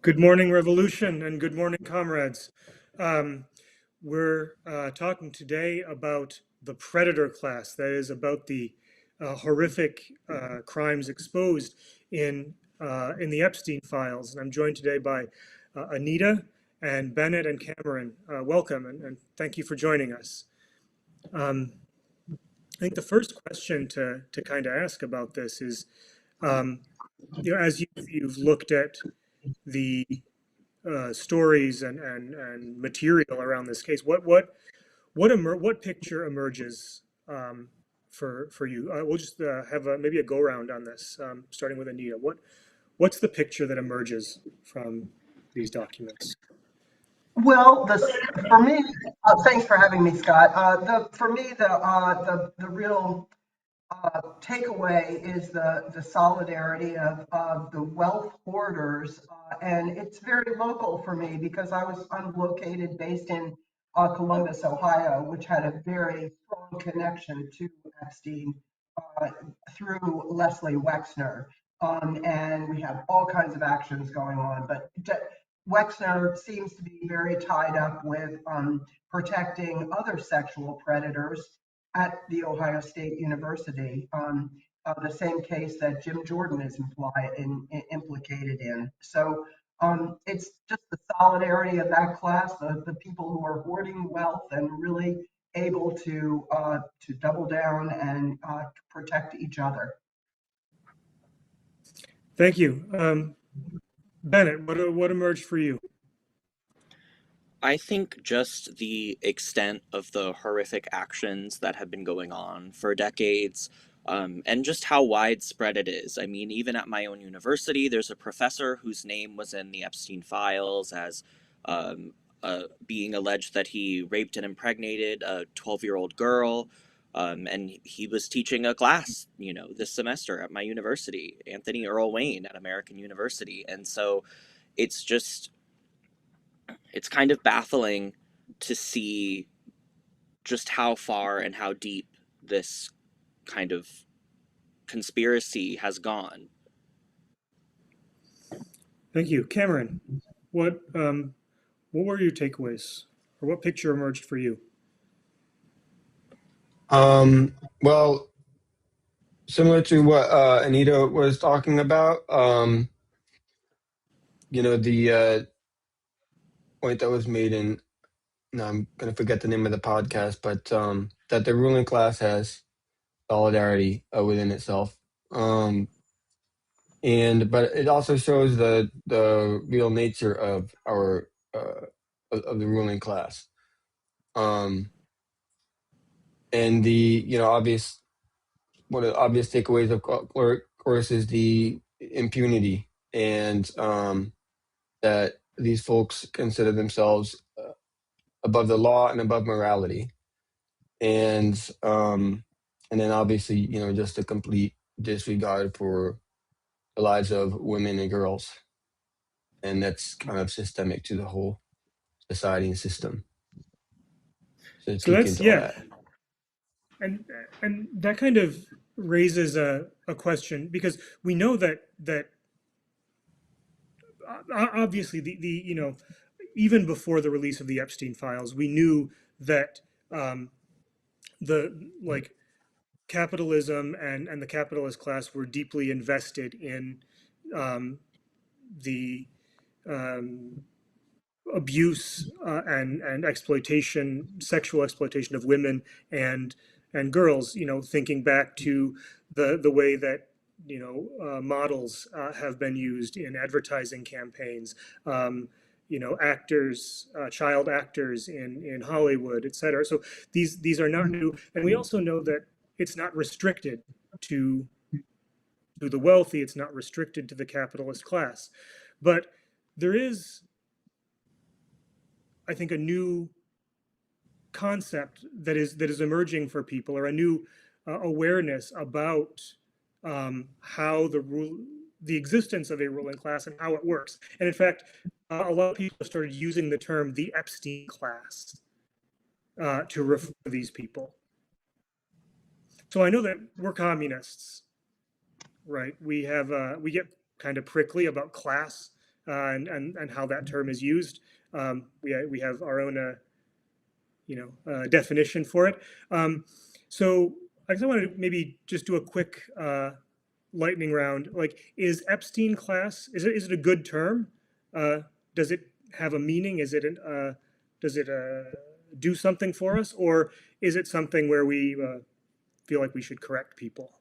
Good morning, Revolution, and good morning, comrades. Um, we're talking today about the predator class, that is, about the horrific crimes exposed in the Epstein files. And I'm joined today by Anita and Bennett and Cameron. Welcome, and thank you for joining us. I think the first question to kind of ask about this is, um, as you've looked at the stories and material around this case. What picture emerges for you? We'll just have maybe a go round on this, starting with Anita. What's the picture that emerges from these documents? Well, for me, thanks for having me, Scott. For me, the real takeaway is the solidarity of the wealth hoarders, and it's very local for me because I'm located based in Columbus, Ohio, which had a very strong connection to Epstein uh, through Leslie Wexner, and we have all kinds of actions going on. But Wexner seems to be very tied up with protecting other sexual predators at the Ohio State University, the same case that Jim Jordan is implicated in. So it's just the solidarity of that class, the people who are hoarding wealth and really able to double down and protect each other. Thank you. Bennett, what emerged for you? I think just the extent of the horrific actions that have been going on for decades, and just how widespread it is. I mean, even at my own university, there's a professor whose name was in the Epstein files as being alleged that he raped and impregnated a 12-year-old girl. And he was teaching a class, this semester at my university, Anthony Earl Wayne at American University. And so it's kind of baffling to see just how far and how deep this kind of conspiracy has gone. Thank you, Cameron. What were your takeaways, or what picture emerged for you? Well, similar to what Anita was talking about, the point that was made in, now I'm going to forget the name of the podcast, but that the ruling class has solidarity within itself. But it also shows the real nature of our of the ruling class. And the obvious, one of the obvious takeaways of course is the impunity, and that these folks consider themselves above the law and above morality, and then obviously just a complete disregard for the lives of women and girls, and that's kind of systemic to the whole society and system. So So speak that's, into all yeah, that. and that kind of raises a question, because we know that obviously the even before the release of the Epstein files, we knew that the like capitalism and the capitalist class were deeply invested in the um, abuse and exploitation, sexual exploitation of women and girls. Thinking back to the way that models have been used in advertising campaigns. Actors, child actors in Hollywood, et cetera. So these are not new, and we also know that it's not restricted to the wealthy. It's not restricted to the capitalist class, but there is, I think, a new concept that is emerging for people, or a new awareness about how the existence of a ruling class and how it works. And in fact, a lot of people have started using the term the Epstein class to refer to these people. So I know that we're communists, right? We get kind of prickly about class and how that term is used. We have our own definition for it. So I just wanted to maybe just do a quick lightning round. Like, is Epstein class, is it a good term? Does it have a meaning? Does it do something for us, or is it something where we feel like we should correct people?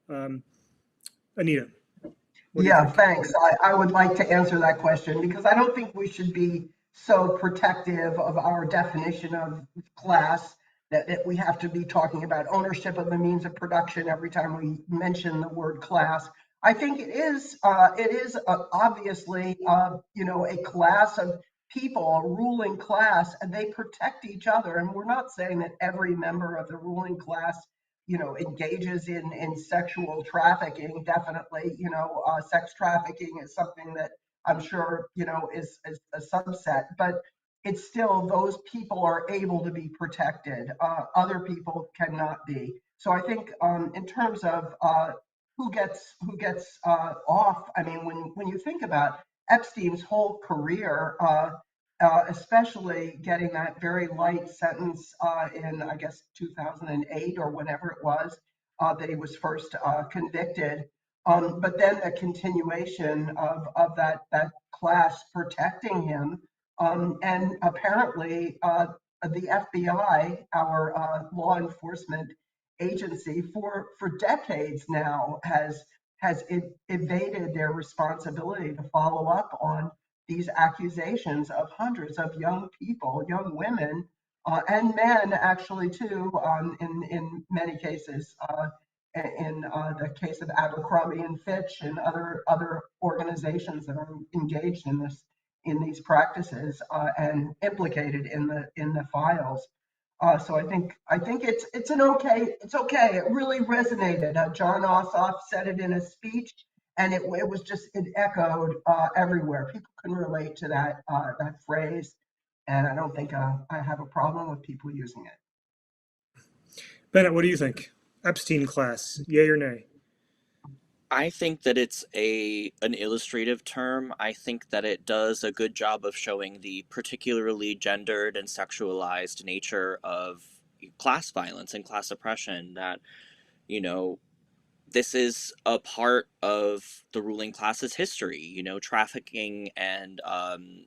Anita, what do you Yeah, think? thanks. I would like to answer that question because I don't think we should be so protective of our definition of class that we have to be talking about ownership of the means of production every time we mention the word class. I think it is obviously a class of people, a ruling class, and they protect each other. And we're not saying that every member of the ruling class engages in sexual trafficking. Definitely, sex trafficking is something that I'm sure, is a subset, but it's still those people are able to be protected. Other people cannot be. So I think in terms of who gets off, I mean, when you think about Epstein's whole career, especially getting that very light sentence in, I guess, 2008 or whenever it was that he was first convicted. But then the continuation of that class protecting him. And apparently, the FBI, our law enforcement agency, for decades now has evaded their responsibility to follow up on these accusations of hundreds of young people, young women, and men actually too, in many cases, in the case of Abercrombie and Fitch and other organizations that are engaged in these practices and implicated in the files. So I think it's okay. It really resonated. John Ossoff said it in a speech, and it echoed everywhere. People can relate to that phrase, and I don't think I have a problem with people using it. Bennett, what do you think? Epstein class, yay or nay? I think that it's an illustrative term. I think that it does a good job of showing the particularly gendered and sexualized nature of class violence and class oppression. That, you know, this is a part of the ruling class's history. Trafficking and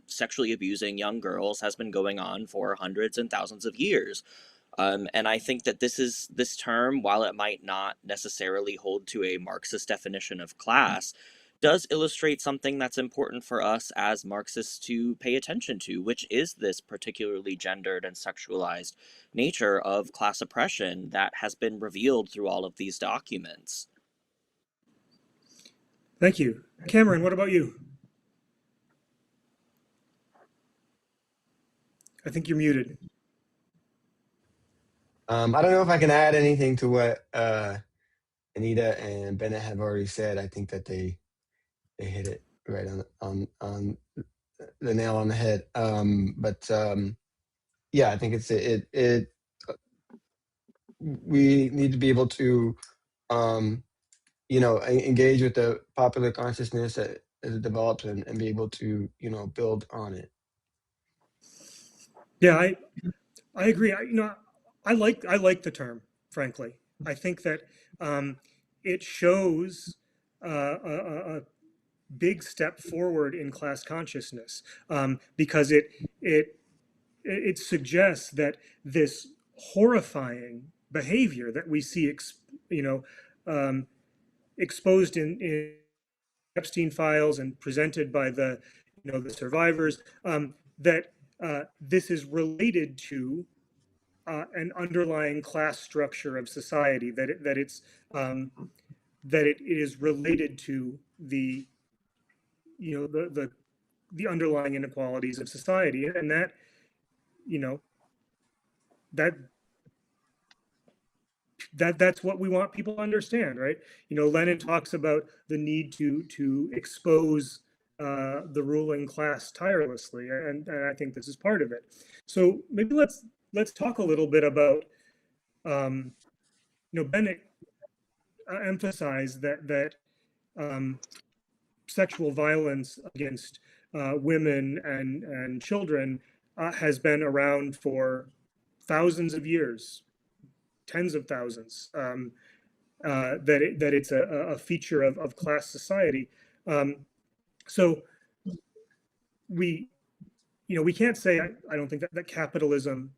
sexually abusing young girls has been going on for hundreds and thousands of years. And I think that this term, while it might not necessarily hold to a Marxist definition of class, does illustrate something that's important for us as Marxists to pay attention to, which is this particularly gendered and sexualized nature of class oppression that has been revealed through all of these documents. Thank you. Cameron, what about you? I think you're muted. I don't know if I can add anything to what Anita and Bennett have already said. I think that they hit it right on the nail on the head. But yeah, I think it we need to be able to um, engage with the popular consciousness as it develops and be able to build on it. Yeah, I agree. I like the term, frankly. I think that um, it shows a big step forward in class consciousness because it suggests that this horrifying behavior that we see, you know, um, exposed in Epstein files and presented by the survivors, that this is related to an underlying class structure of society, um, that it is related to you know the underlying inequalities of society, and that you know that that's what we want people to understand, right? Lenin talks about the need to expose the ruling class tirelessly, and I think this is part of it. So maybe let's talk a little bit about um, Bennett emphasized that sexual violence against women and children has been around for thousands of years, tens of thousands. That it's a feature of class society. So we, we can't say, I don't think that capitalism,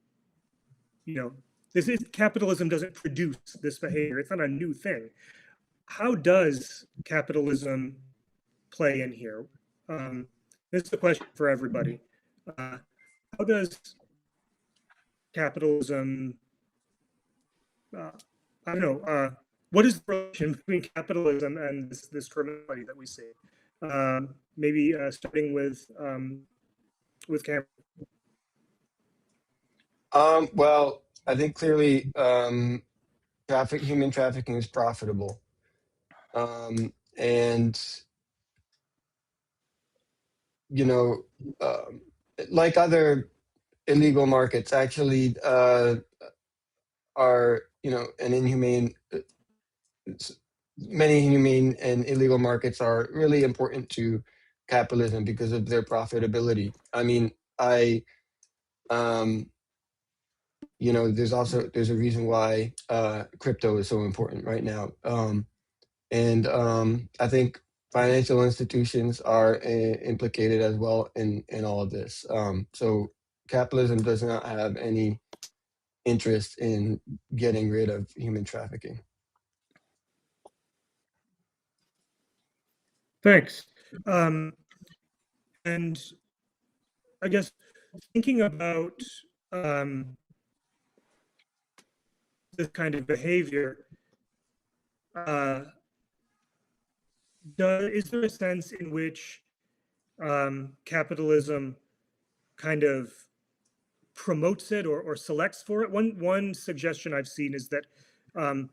this is capitalism doesn't produce this behavior. It's not a new thing. How does capitalism play in here? This is a question for everybody. How does capitalism, I don't know, what is the relation between capitalism and this criminality that we see? Maybe starting with Cameron. Well, I think clearly human trafficking is profitable. And, you know, like other illegal markets, actually are, an inhumane, many inhumane and illegal markets are really important to capitalism because of their profitability. I mean, um, there's a reason why crypto is so important right now. And I think financial institutions are implicated as well in all of this. So capitalism does not have any interest in getting rid of human trafficking. Thanks. And I guess thinking about this kind of behavior, is there a sense in which capitalism kind of promotes it or selects for it? One suggestion I've seen is that um,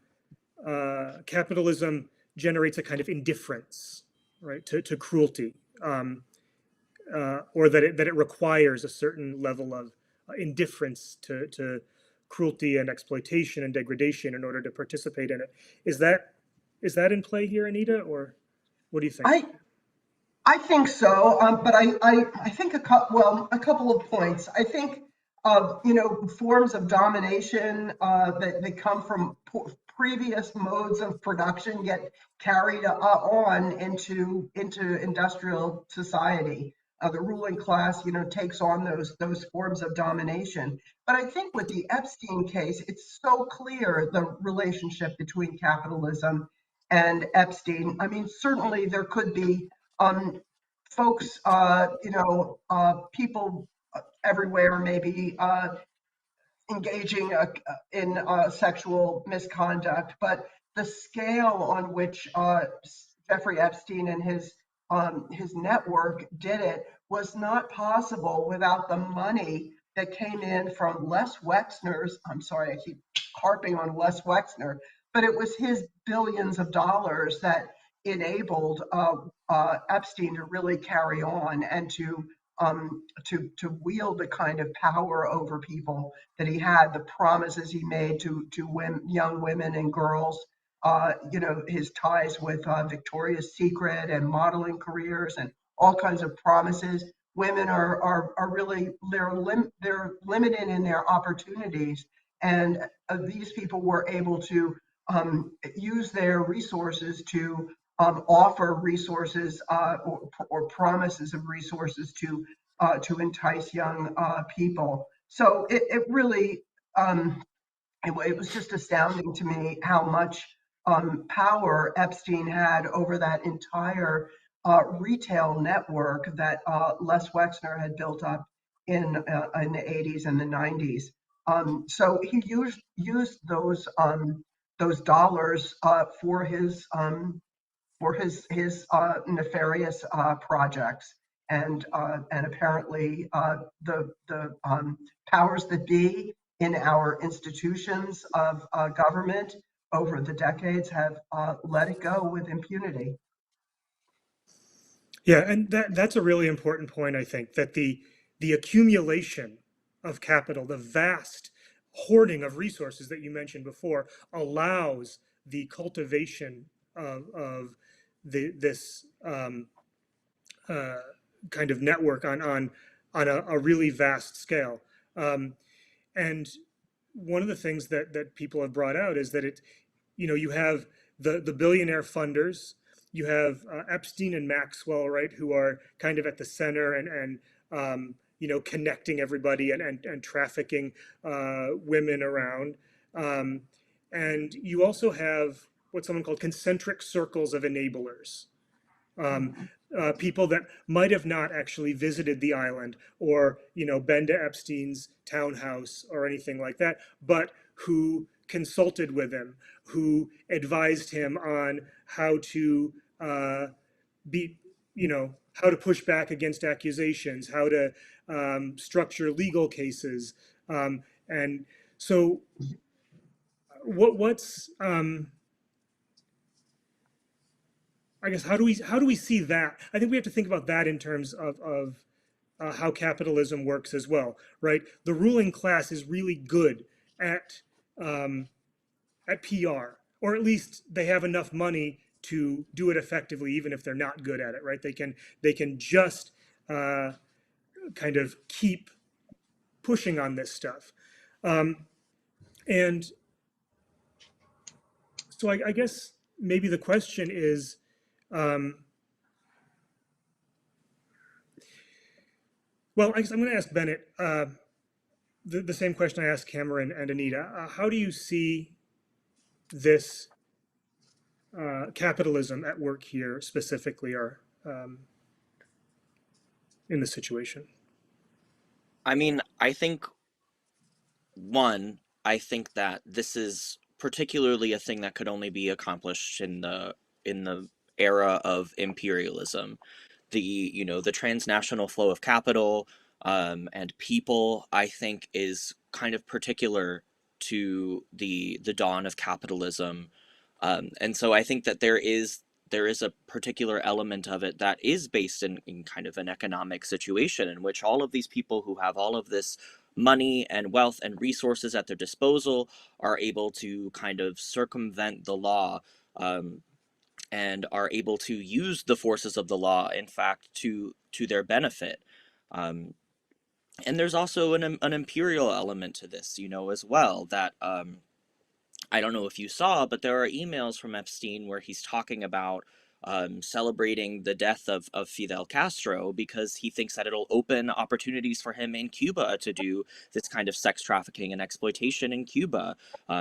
capitalism generates a kind of indifference, right, to cruelty, or that it requires a certain level of indifference to cruelty and exploitation and degradation in order to participate in it. Is that in play here, Anita, or what do you think? I think so, but I think a couple of points. I think forms of domination that come from previous modes of production get carried on into industrial society. The ruling class, takes on those forms of domination. But I think with the Epstein case, it's so clear the relationship between capitalism and Epstein. I mean, certainly there could be folks, people everywhere maybe engaging in sexual misconduct, but the scale on which Jeffrey Epstein and his network did it was not possible without the money that came in from Les Wexner's. I'm sorry, I keep harping on Les Wexner, but it was his billions of dollars that enabled Epstein to really carry on and to wield the kind of power over people that he had, the promises he made to young women and girls, his ties with Victoria's Secret and modeling careers and all kinds of promises. Women are really, they're limited in their opportunities, and these people were able to use their resources to offer resources or promises of resources to entice young people. So it really, it was just astounding to me how much power Epstein had over that entire retail network that Les Wexner had built up in the 80s and the 90s. So he used those dollars for his nefarious projects, and apparently the powers that be in our institutions of government over the decades have let it go with impunity. Yeah, and that's a really important point, I think, that the accumulation of capital, the vast hoarding of resources that you mentioned before, allows the cultivation of this kind of network on a really vast scale. And one of the things that people have brought out is that you have the billionaire funders, you have Epstein and Maxwell, right, who are kind of at the center and connecting everybody and trafficking women around. Um, and you also have what someone called concentric circles of enablers, people that might have not actually visited the island or been to Epstein's townhouse or anything like that, but who consulted with him, who advised him on how to be, how to push back against accusations, how to structure legal cases, and so what's I guess how do we see that? I think we have to think about that in terms of how capitalism works as well, right? The ruling class is really good at um, at PR, or at least they have enough money to do it effectively, even if they're not good at it, right? They can just uh, kind of keep pushing on this stuff, and so I guess maybe the question is. Um, Well, I guess I'm going to ask Bennett the same question I asked Cameron and Anita. How do you see this capitalism at work here specifically, or in this situation? I mean, I think that this is particularly a thing that could only be accomplished in the era of imperialism. The transnational flow of capital and people, I think, is kind of particular to the dawn of capitalism. And so I think that there is a particular element of it that is based in kind of an economic situation in which all of these people who have all of this money and wealth and resources at their disposal are able to kind of circumvent the law, um, and are able to use the forces of the law, in fact, to their benefit. Um, and there's also an imperial element to this, as well, that I don't know if you saw, but there are emails from Epstein where he's talking about celebrating the death of Fidel Castro because he thinks that it'll open opportunities for him in Cuba to do this kind of sex trafficking and exploitation in Cuba,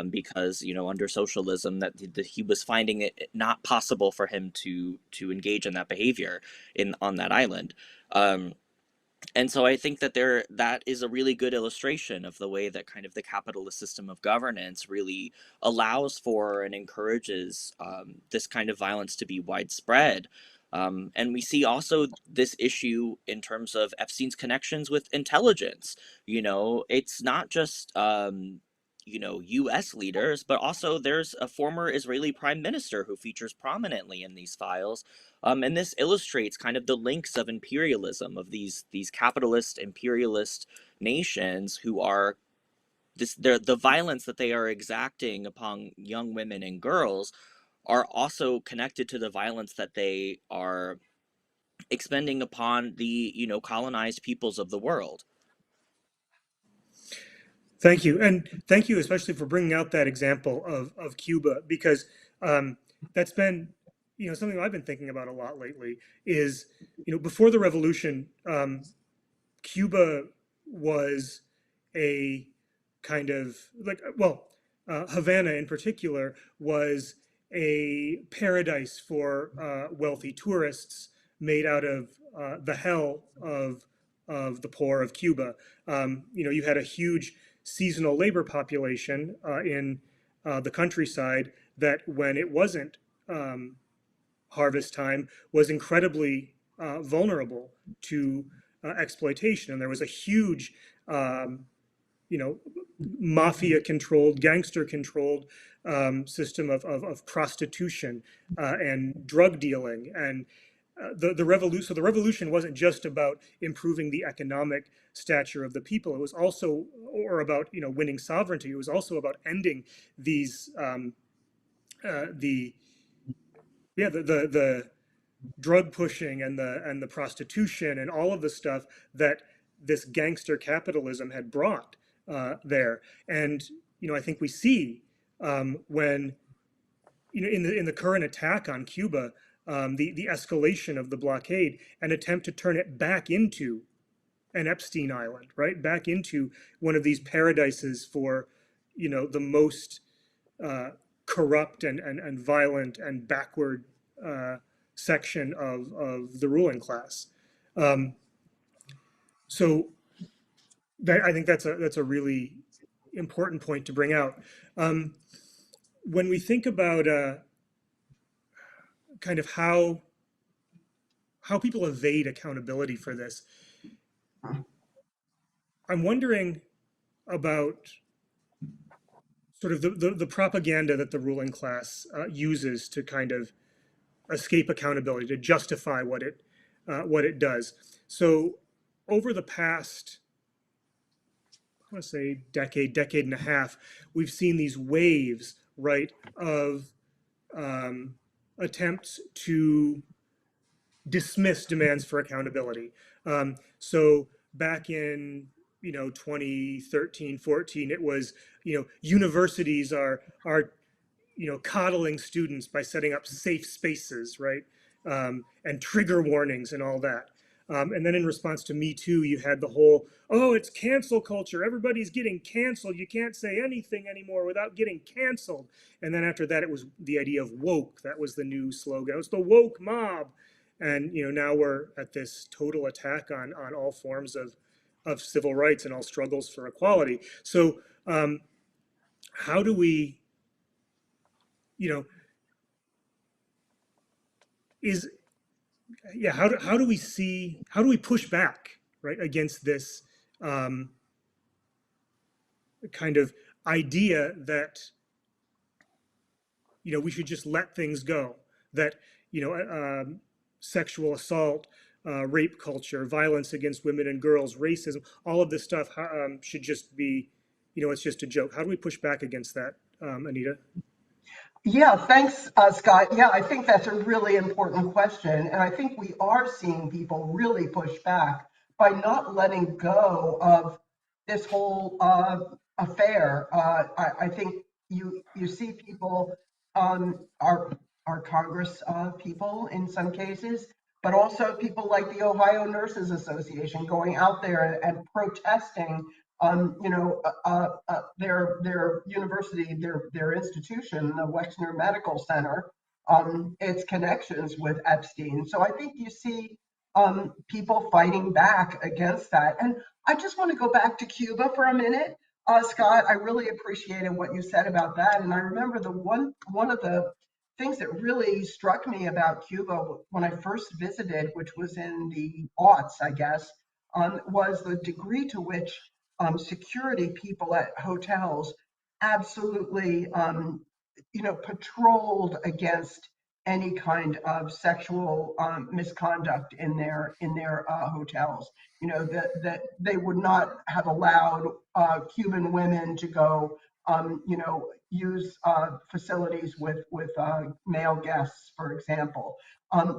because under socialism that he was finding it not possible for him to engage in that behavior on that island. Um, and so I think that is a really good illustration of the way that kind of the capitalist system of governance really allows for and encourages this kind of violence to be widespread. And we see also this issue in terms of Epstein's connections with intelligence. It's not just U.S. leaders, but also there's a former Israeli prime minister who features prominently in these files, and this illustrates kind of the links of imperialism of these capitalist imperialist nations who are the violence that they are exacting upon young women and girls are also connected to the violence that they are expending upon the colonized peoples of the world. Thank you, and thank you especially for bringing out that example of Cuba, because that's been something I've been thinking about a lot lately. Is before the revolution, Cuba was a kind of like, well, Havana in particular was a paradise for wealthy tourists made out of the hell of the poor of Cuba. You had a huge seasonal labor population in the countryside that, when it wasn't harvest time, was incredibly vulnerable to exploitation. And there was a huge, you know, mafia controlled, gangster controlled system of prostitution and drug dealing. And the revolution. So the revolution wasn't just about improving the economic stature of the people. It was also, or about winning sovereignty. It was also about ending these the yeah the drug pushing and the prostitution and all of the stuff that this gangster capitalism had brought there. And I think we see when in the current attack on Cuba, the escalation of the blockade, an attempt to turn it back into an Epstein Island, right? Back into one of these paradises for, the most corrupt and violent and backward section of the ruling class. So I think that's a really important point to bring out. When we think about kind of how people evade accountability for this, I'm wondering about sort of the propaganda that the ruling class uses to kind of escape accountability, to justify what it does. So over the past, I want to say decade and a half, we've seen these waves, right, of attempts to dismiss demands for accountability. So back in 2013, 14, it was universities are coddling students by setting up safe spaces, right, and trigger warnings and all that. And then in response to Me Too, you had the whole, oh, it's cancel culture. Everybody's getting canceled. You can't say anything anymore without getting canceled. And then after that, it was the idea of woke. That was the new slogan. It was the woke mob. And now we're at this total attack on all forms of civil rights and all struggles for equality. So how do we, is yeah, how do we see, how do we push back, right, against this kind of idea that we should just let things go, that sexual assault, rape culture, violence against women and girls, racism, all of this stuff should just be, it's just a joke. How do we push back against that, Anita? Yeah, thanks, Scott. Yeah, I think that's a really important question. And I think we are seeing people really push back by not letting go of this whole affair. I think you see people, our Congress people in some cases, but also people like the Ohio Nurses Association going out there and protesting their university, their institution, the Wexner Medical Center, its connections with Epstein. So I think you see people fighting back against that. And I just want to go back to Cuba for a minute. Scott, I really appreciated what you said about that. And I remember one of the things that really struck me about Cuba when I first visited, which was in the aughts, I guess, was the degree to which security people at hotels absolutely, patrolled against any kind of sexual misconduct in their hotels. That they would not have allowed Cuban women to go, use facilities with male guests, for example.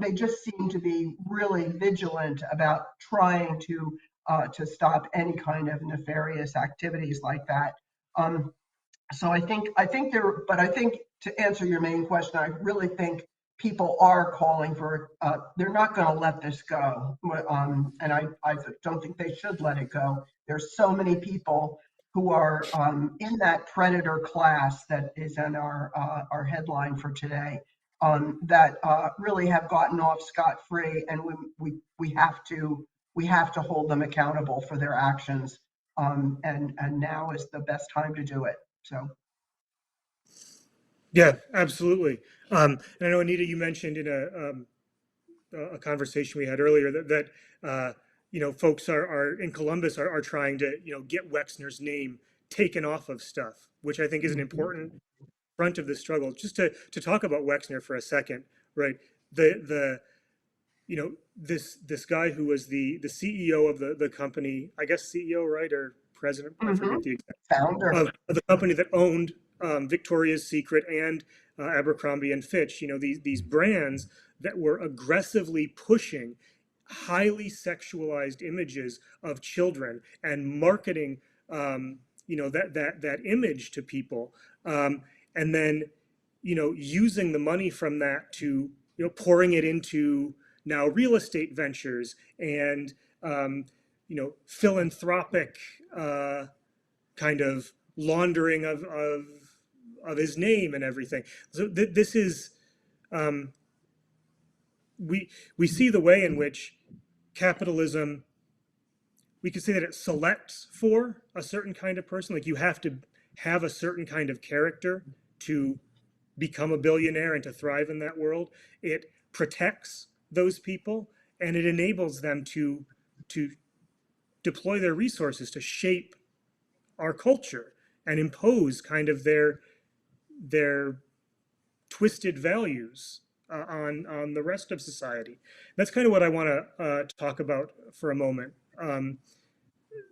They just seem to be really vigilant about trying to stop any kind of nefarious activities like that. So but I think to answer your main question, I really think people are calling for, they're not going to let this go. And I don't think they should let it go. There's so many people who are in that predator class that is in our headline for today, that really have gotten off scot-free, and we have to hold them accountable for their actions. And now is the best time to do it. So. Yeah, absolutely. And I know, Anita, you mentioned in a conversation we had earlier that folks are in Columbus are trying to get Wexner's name taken off of stuff, which I think is an important front of the struggle. Just to talk about Wexner for a second, right? The this guy who was the CEO of the company, I guess CEO, right, or president, I forget the exact, Founder. of the company that owned Victoria's Secret and Abercrombie and Fitch. These brands that were aggressively pushing highly sexualized images of children and marketing, that image to people, and then, using the money from that to, pouring it into now real estate ventures and, philanthropic kind of laundering of his name and everything. So this is, um, we see the way in which capitalism, we could say that it selects for a certain kind of person. Like, you have to have a certain kind of character to become a billionaire and to thrive in that world. It protects those people, and it enables them to deploy their resources to shape our culture and impose kind of their twisted values on the rest of society. That's kind of what I want to talk about for a moment.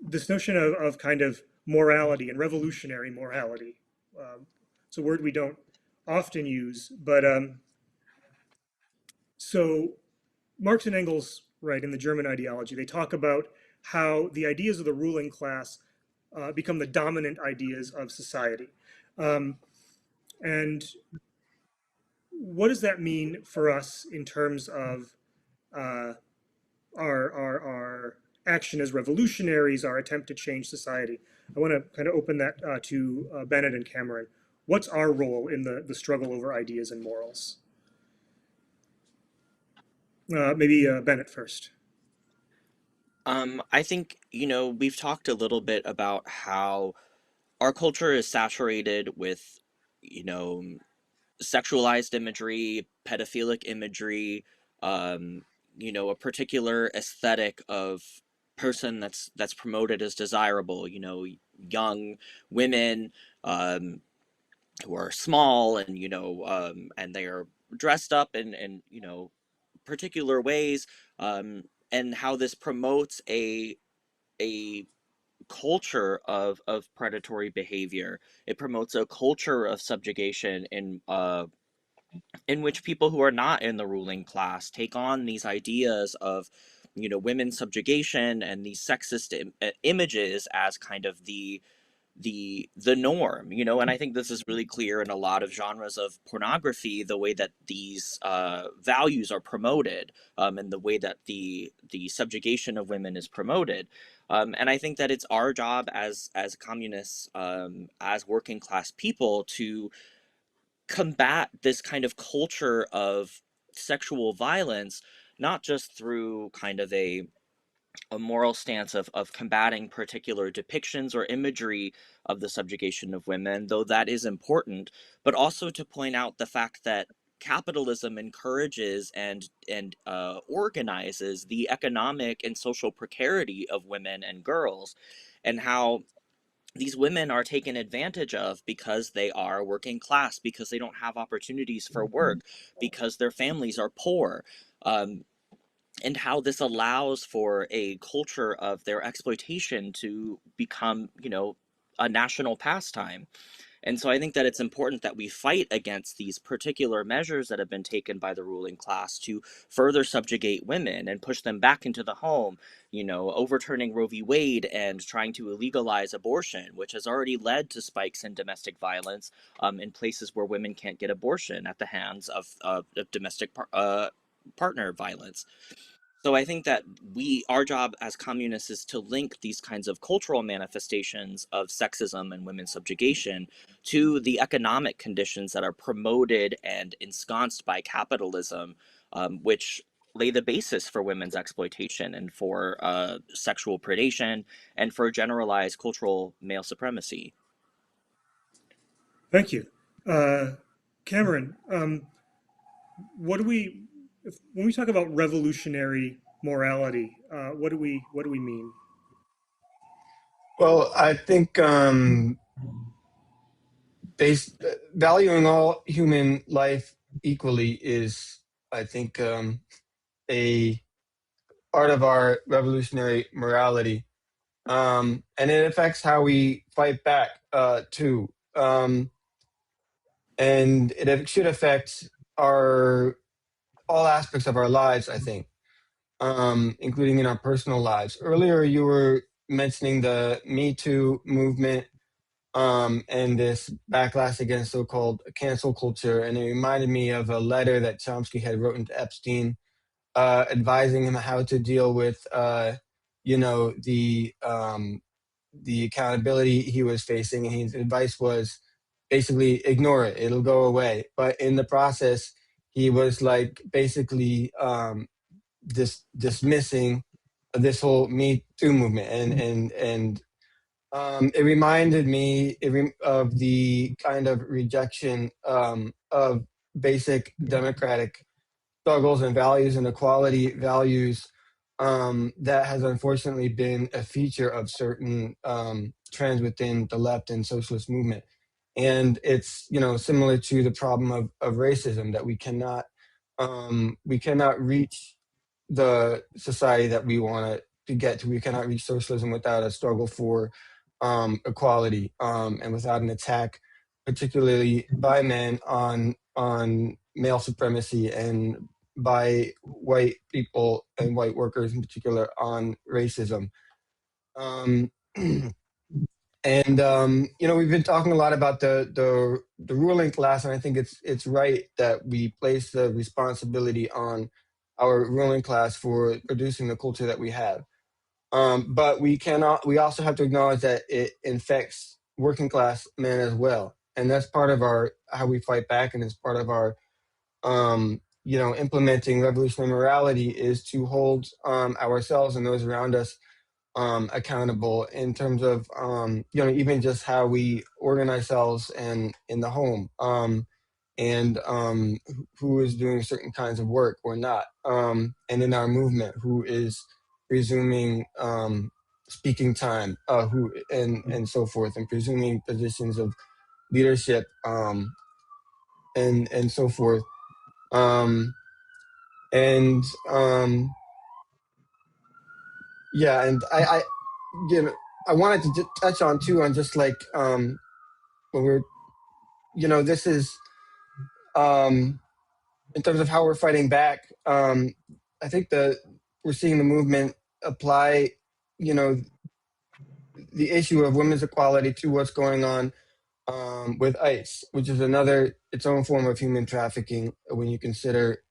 This notion of kind of morality and revolutionary morality. It's a word we don't often use, but so Marx and Engels, right, in the German ideology, they talk about how the ideas of the ruling class become the dominant ideas of society. And what does that mean for us in terms of uh, our action as revolutionaries, our attempt to change society? I want to kind of open that to Bennett and Cameron. What's our role in the struggle over ideas and morals? Maybe Bennett first. I think, we've talked a little bit about how our culture is saturated with, you know, sexualized imagery, pedophilic imagery, um, a particular aesthetic of person that's promoted as desirable, young women, um, who are small and, and they are dressed up in particular ways, and how this promotes a culture of predatory behavior. It promotes a culture of subjugation in which people who are not in the ruling class take on these ideas of, women's subjugation and these sexist images as kind of the norm, and I think this is really clear in a lot of genres of pornography, the way that these values are promoted, and the way that the subjugation of women is promoted, and I think that it's our job as communists, as working class people, to combat this kind of culture of sexual violence, not just through kind of a moral stance of combating particular depictions or imagery of the subjugation of women, though that is important, but also to point out the fact that capitalism encourages and organizes the economic and social precarity of women and girls, and how these women are taken advantage of because they are working class, because they don't have opportunities for work, because their families are poor. And how this allows for a culture of their exploitation to become, a national pastime. And so I think that it's important that we fight against these particular measures that have been taken by the ruling class to further subjugate women and push them back into the home, overturning Roe v. Wade and trying to illegalize abortion, which has already led to spikes in domestic violence, in places where women can't get abortion at the hands of domestic partner violence. So I think that our job as communists is to link these kinds of cultural manifestations of sexism and women's subjugation to the economic conditions that are promoted and ensconced by capitalism, which lay the basis for women's exploitation and for sexual predation and for generalized cultural male supremacy. Thank you. Cameron, what do we, when we talk about revolutionary morality, what do we mean? Well, I think valuing all human life equally is, I think, a part of our revolutionary morality, and it affects how we fight back too, and it should affect our all aspects of our lives, I think, including in our personal lives. Earlier, you were mentioning the Me Too movement, and this backlash against so-called cancel culture, and it reminded me of a letter that Chomsky had written to Epstein, advising him how to deal with, you know, the accountability he was facing. And his advice was basically ignore it; it'll go away. But in the process, he was like basically dismissing this whole Me Too movement, and it reminded me of the kind of rejection of basic democratic struggles and values and equality values, that has unfortunately been a feature of certain trends within the left and socialist movement. And it's, you know, similar to the problem of racism, that we cannot reach the society that we want to get to. We cannot reach socialism without a struggle for equality, and without an attack, particularly by men, on male supremacy, and by white people and white workers in particular on racism. Um, and you know, we've been talking a lot about the ruling class, and I think it's right that we place the responsibility on our ruling class for producing the culture that we have. But we cannot. We also have to acknowledge that it infects working class men as well, and that's part of our how we fight back, and it's part of our you know, implementing revolutionary morality, is to hold ourselves and those around us accountable in terms of you know, even just how we organize ourselves and in the home, and who is doing certain kinds of work or not, and in our movement, who is resuming speaking time, who and so forth, and presuming positions of leadership, and so forth, um, and yeah, and I you know, I wanted to touch on too, on just like when we're, you know, this is um in terms of how we're fighting back. I think we're seeing the movement apply, you know, the issue of women's equality to what's going on with ICE, which is another its own form of human trafficking when you consider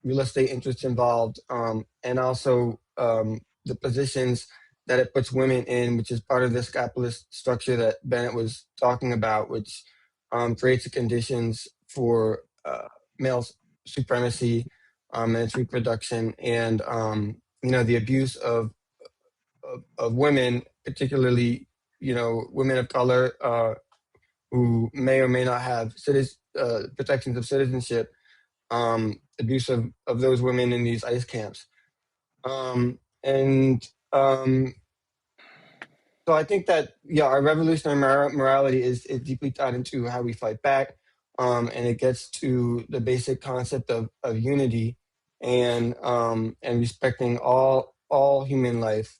real estate interests involved, and also the positions that it puts women in, which is part of this capitalist structure that Bennett was talking about, which creates the conditions for male supremacy, and its reproduction, and you know, the abuse of women, particularly, you know, women of color, who may or may not have protections of citizenship, abuse of those women in these ICE camps. And so I think that, yeah, our revolutionary morality is deeply tied into how we fight back, and it gets to the basic concept of unity, and respecting all human life,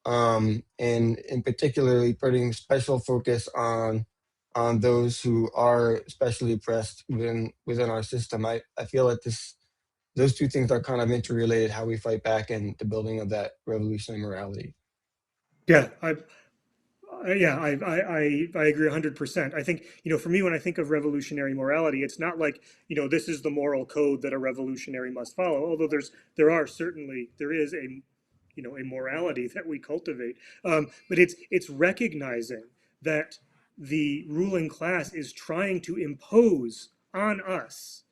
and in particularly putting special focus on those who are especially oppressed within our system. I feel that those two things are kind of interrelated: how we fight back and the building of that revolutionary morality. Yeah, I agree 100%. I think, you know, for me, when I think of revolutionary morality, it's not like, you know, this is the moral code that a revolutionary must follow. Although there is a, you know, a morality that we cultivate. But it's recognizing that the ruling class is trying to impose on us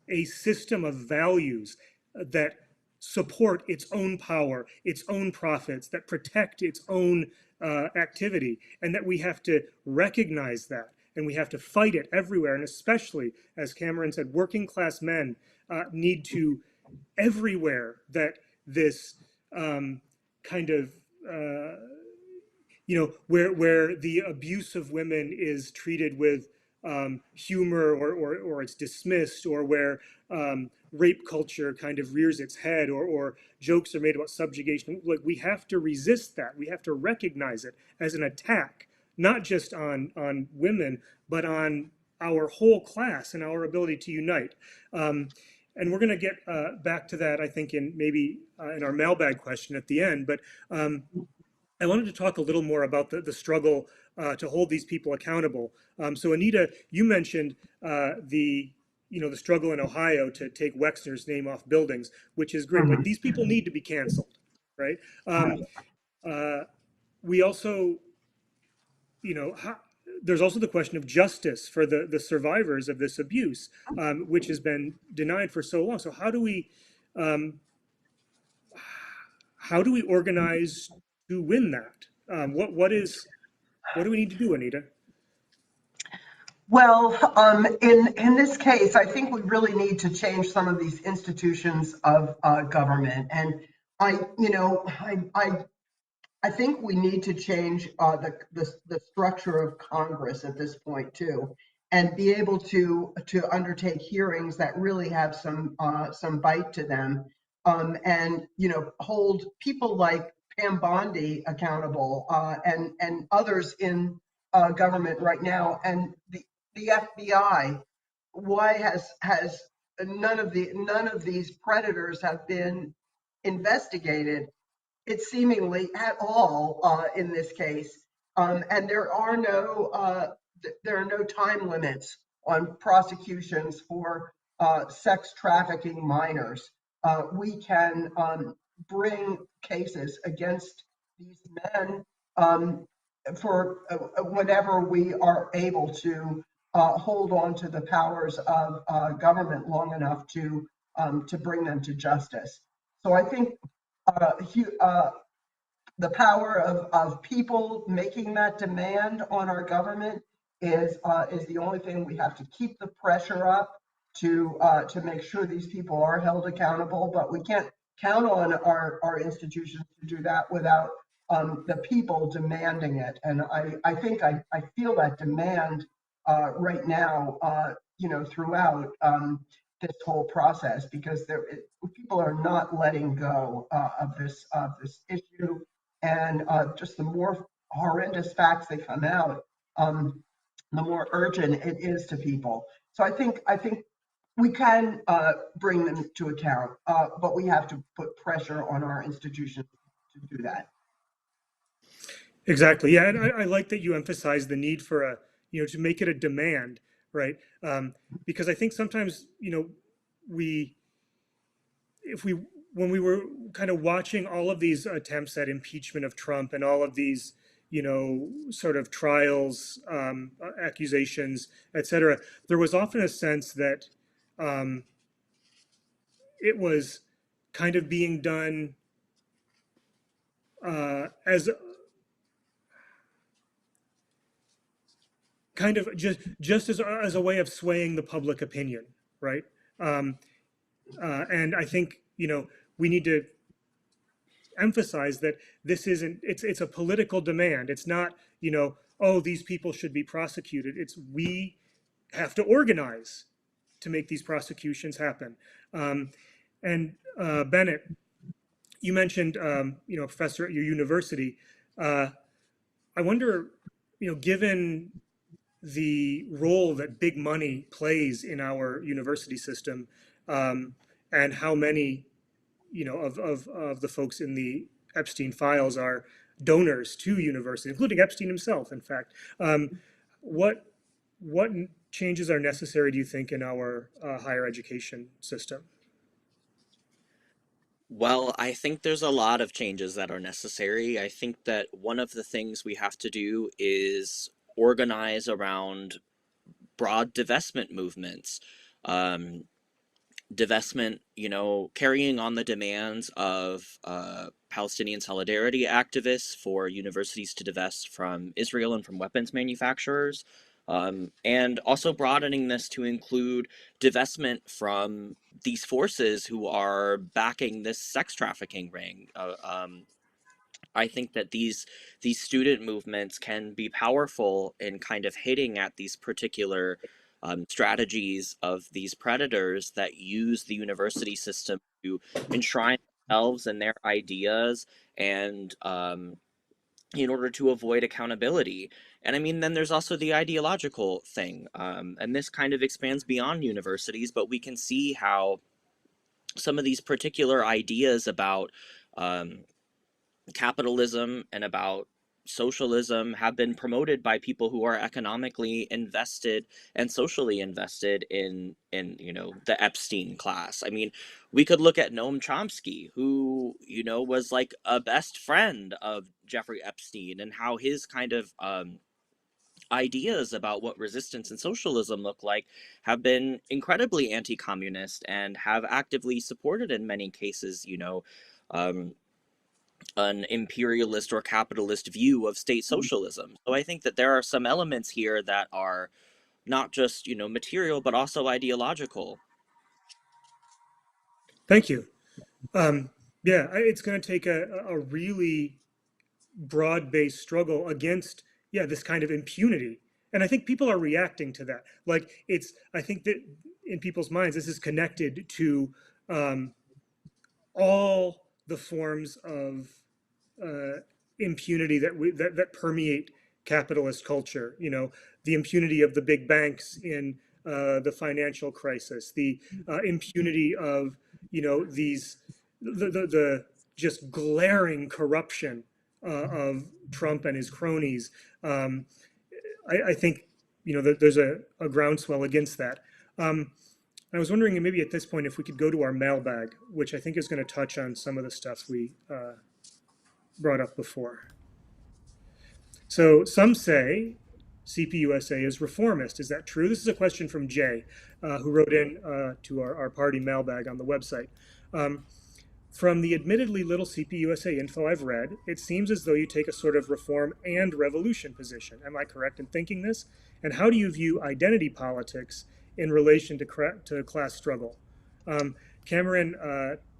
a system of values that support its own power, its own profits, that protect its own activity, and that we have to recognize that, and we have to fight it everywhere. And especially, as Cameron said, working class men need to, everywhere that this kind of you know, where the abuse of women is treated with humor, or it's dismissed, or where rape culture kind of rears its head, or jokes are made about subjugation. Like, we have to resist that. We have to recognize it as an attack, not just on women, but on our whole class and our ability to unite. and we're going to get back to that, I think, in maybe in our mailbag question at the end. But I wanted to talk a little more about the struggle to hold these people accountable. So Anita, you mentioned the struggle in Ohio to take Wexner's name off buildings, which is great, but Mhm. these people need to be canceled, right? Right. Uh, we also, how, there's also the question of justice for the survivors of this abuse, which has been denied for so long. So um, how do we organize to win that? What do we need to do, Anita? Well, in this case, I think we really need to change some of these institutions of government. And I think we need to change the structure of Congress at this point too, and be able to undertake hearings that really have some bite to them, and hold people like Pam Bondi accountable, and others in government right now, and the FBI. Why has none of these predators have been investigated, it seemingly at all, in this case. And there are no time limits on prosecutions for sex trafficking minors. We can bring cases against these men, for whenever we are able to hold on to the powers of government long enough to bring them to justice. So I think the power of people making that demand on our government is the only thing. We have to keep the pressure up to make sure these people are held accountable, but we can't count on our institutions to do that without the people demanding it. And I think I feel that demand right now, throughout this whole process, because people are not letting go of this issue, and just the more horrendous facts that come out, the more urgent it is to people. So I think we can bring them to account, but we have to put pressure on our institutions to do that. Exactly. Yeah, and I like that you emphasize the need for to make it a demand, right? Because I think sometimes, we, if we, when we were kind of watching all of these attempts at impeachment of Trump and all of these, sort of trials, accusations, et cetera, there was often a sense that um, it was kind of being done as kind of just as a way of swaying the public opinion, right? Um, and I think we need to emphasize that this isn't. It's a political demand. It's not oh, these people should be prosecuted. It's we have to organize to make these prosecutions happen. And Bennett, you mentioned professor at your university. Uh, I wonder, given the role that big money plays in our university system, um, and how many, of the folks in the Epstein files are donors to universities, including Epstein himself, in fact. What what changes are necessary, do you think, in our higher education system? Well, I think there's a lot of changes that are necessary. I think that one of the things we have to do is organize around broad divestment movements. Um, Divestment, carrying on the demands of Palestinian solidarity activists for universities to divest from Israel and from weapons manufacturers, and also broadening this to include divestment from these forces who are backing this sex trafficking ring. I think that these student movements can be powerful in kind of hitting at these particular strategies of these predators that use the university system to enshrine themselves and their ideas, and in order to avoid accountability. And I mean, then there's also the ideological thing, and this kind of expands beyond universities, but we can see how some of these particular ideas about um, capitalism and about socialism have been promoted by people who are economically invested and socially invested in the Epstein class. I mean, we could look at Noam Chomsky, who was like a best friend of Jeffrey Epstein, and how his kind of ideas about what resistance and socialism look like have been incredibly anti-communist and have actively supported in many cases um, an imperialist or capitalist view of state socialism. So I think that there are some elements here that are not just material but also ideological. Thank you. Um, yeah, it's going to take a really broad-based struggle against, yeah, this kind of impunity. And I think people are reacting to that. Like I think that in people's minds, this is connected to um, all the forms of uh, impunity that permeate capitalist culture. The impunity of the big banks in the financial crisis, the impunity of these the just glaring corruption of Trump and his cronies. Um, I think that there's a groundswell against that. I was wondering maybe at this point if we could go to our mailbag, which I think is going to touch on some of the stuff we brought up before. So some say CPUSA is reformist. Is that true? This is a question from Jay, who wrote in to our party mailbag on the website. Um, from the admittedly little CPUSA info I've read, it seems as though you take a sort of reform and revolution position. Am I correct in thinking this? And how do you view identity politics in relation to class struggle? Um, Cameron,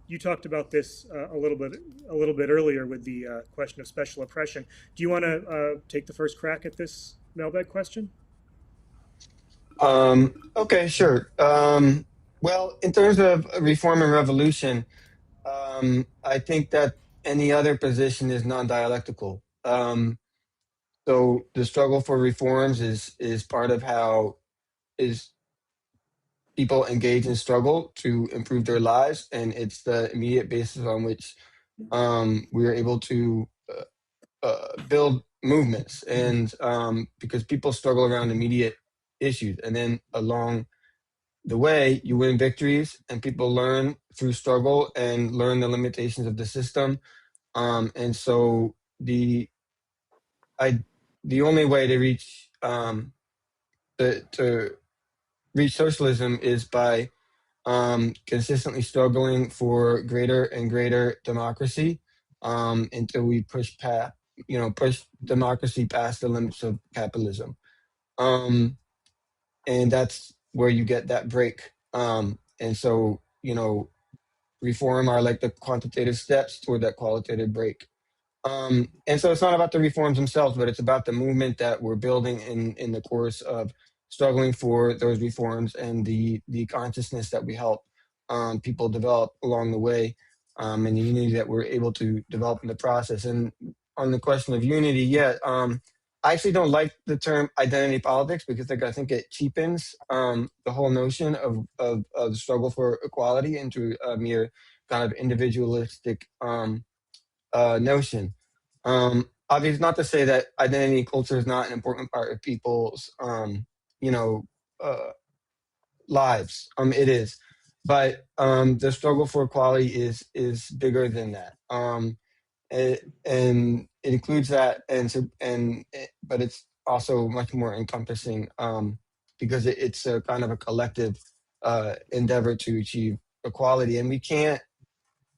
you talked about this a little bit earlier with the question of special oppression. Do you want to take the first crack at this mailbag question? Okay, sure. Well, in terms of reform and revolution, I think that any other position is non-dialectical. So the struggle for reforms is part of how is people engage in struggle to improve their lives, and it's the immediate basis on which we are able to build movements, and because people struggle around immediate issues, and then along the way you win victories, and people learn through struggle and learn the limitations of the system. And so I the only way to reach to reach socialism is by consistently struggling for greater and greater democracy, until we push democracy past the limits of capitalism. Um, and that's where you get that break. And so, reform are like the quantitative steps toward that qualitative break. And so it's not about the reforms themselves, but it's about the movement that we're building in the course of struggling for those reforms, and the consciousness that we help people develop along the way, and the unity that we're able to develop in the process. And on the question of unity, yeah, I actually don't like the term identity politics, because I think it cheapens the whole notion of the struggle for equality into a mere kind of individualistic notion. Obviously, not to say that identity culture is not an important part of people's, you know, uh, lives. It is, but the struggle for equality is bigger than that. And it includes that, but it's also much more encompassing, because it's a kind of a collective endeavor to achieve equality, and we can't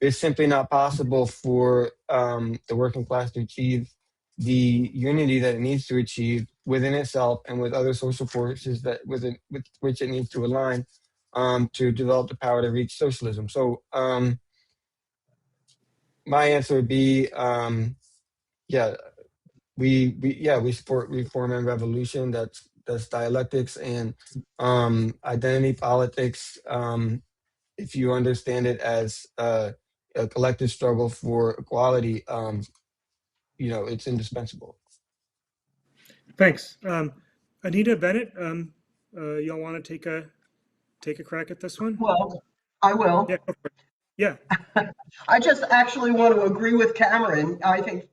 it's simply not possible for the working class to achieve the unity that it needs to achieve within itself and with other social forces with which it needs to align, to develop the power to reach socialism. So my answer would be, yeah, we support reform and revolution. That's dialectics, and identity politics. If you understand it as a collective struggle for equality, it's indispensable. Thanks. Anita Bennett, y'all want to take a crack at this one? Well, I Yeah, will. go for it. Yeah. I just actually want to agree with Cameron. I think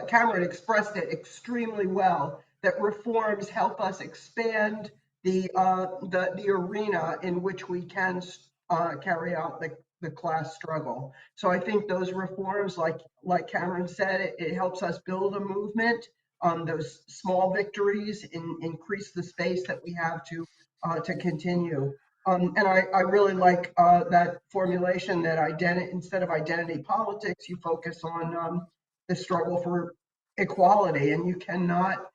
Cameron expressed it extremely well, that reforms help us expand the arena in which we can carry out the class struggle. So I think those reforms, like Cameron said, it helps us build a movement. Those small victories increase the space that we have to continue. And I really like that formulation that instead of identity politics, you focus on the struggle for equality, and you cannot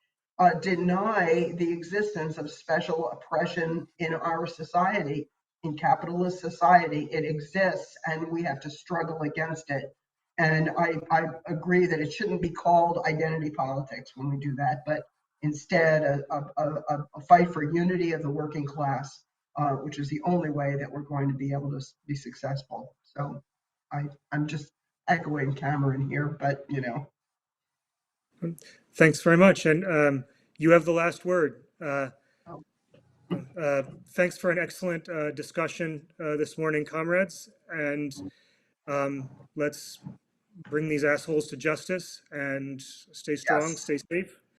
deny the existence of special oppression in our society. In capitalist society, it exists, and we have to struggle against it. And I agree that it shouldn't be called identity politics when we do that, but instead a fight for unity of the working class, which is the only way that we're going to be able to be successful. So I'm just echoing Cameron here, but Thanks very much. And you have the last word. oh, Thanks for an excellent discussion this morning, comrades. And let's bring these assholes to justice and stay strong, yes. stay safe.